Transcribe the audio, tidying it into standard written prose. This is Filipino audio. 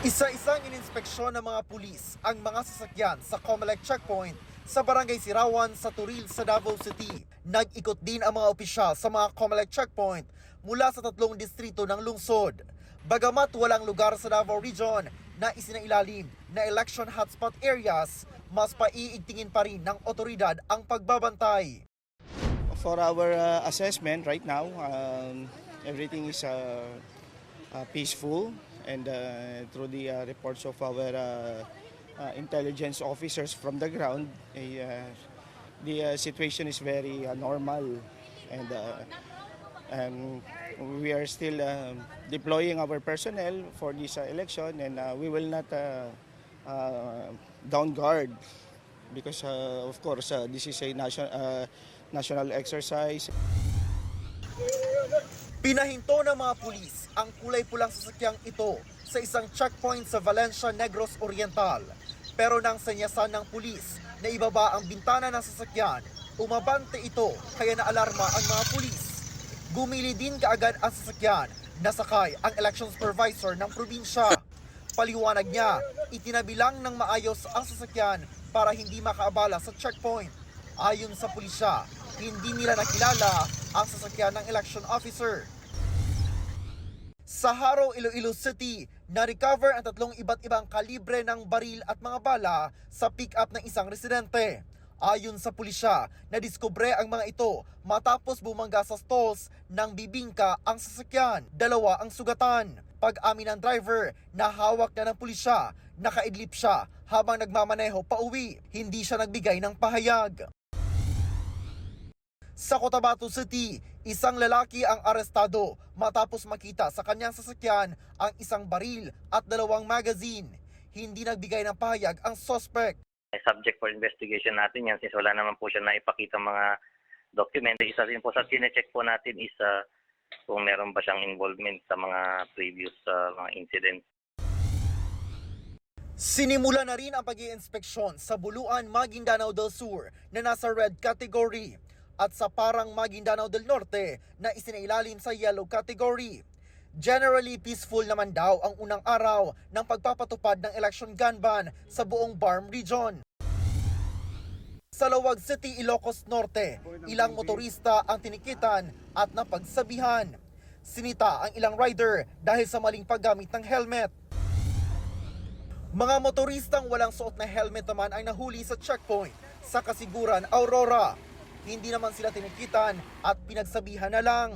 Isa-isang ininspeksyon ng mga pulis ang mga sasakyan sa Comelec checkpoint sa Barangay Sirawan sa Turil sa Davao City. Nag-ikot din ang mga opisyal sa mga Comelec checkpoint mula sa 3 distrito ng lungsod. Bagamat walang lugar sa Davao Region na isinailalim na election hotspot areas, mas paiigtingin pa rin ng otoridad ang pagbabantay. For our assessment right now, everything is peaceful, and through the reports of our intelligence officers from the ground, the situation is very normal, and we are still deploying our personnel for this election, and we will not down guard because of course this is a national exercise. Pinahinto ng mga pulis ang kulay pulang sasakyang ito sa isang checkpoint sa Valencia, Negros Oriental. Pero nang sanyasan ng pulis na ibaba ang bintana ng sasakyan, umabante ito kaya naalarma ang mga pulis. Gumili din kaagad ang sasakyan, nasakay ang election supervisor ng probinsya. Paliwanag niya, itinabi lang ng maayos ang sasakyan para hindi makaabala sa checkpoint. Ayon sa pulisya, hindi nila nakilala ang sasakyan ng election officer. Sa Haro, Iloilo City, na-recover ang 3 iba't ibang kalibre ng baril at mga bala sa pick-up ng isang residente. Ayon sa pulisya, nadiskubre ang mga ito matapos bumangga sa stalls ng bibingka ang sasakyan. 2 ang sugatan. Pag-amin ng driver na hawak na ng pulisya, nakaidlip siya habang nagmamaneho pauwi. Hindi siya nagbigay ng pahayag. Sa Cotabato City, isang lalaki ang arestado matapos makita sa kanyang sasakyan ang isang baril at 2 magazine. Hindi nagbigay ng pahayag ang suspect. Subject for investigation natin yan since wala naman po siya na ipakita mga document. Isa rin po sa sinecheck po natin is kung meron ba siyang involvement sa mga previous mga incidents. Sinimula na rin ang pag-iinspeksyon sa Buluan, Maguindanao del Sur na nasa red category at sa Parang, Maguindanao del Norte na isinailalim sa yellow category. Generally peaceful naman daw ang unang araw ng pagpapatupad ng election gun ban sa buong BARM region. Sa Lawag City, Ilocos Norte, ilang motorista ang tinikitan at napagsabihan. Sinita ang ilang rider dahil sa maling paggamit ng helmet. Mga motoristang walang suot na helmet naman ay nahuli sa checkpoint sa Kasiguran, Aurora. Hindi naman sila tinikitan at pinagsabihan na lang.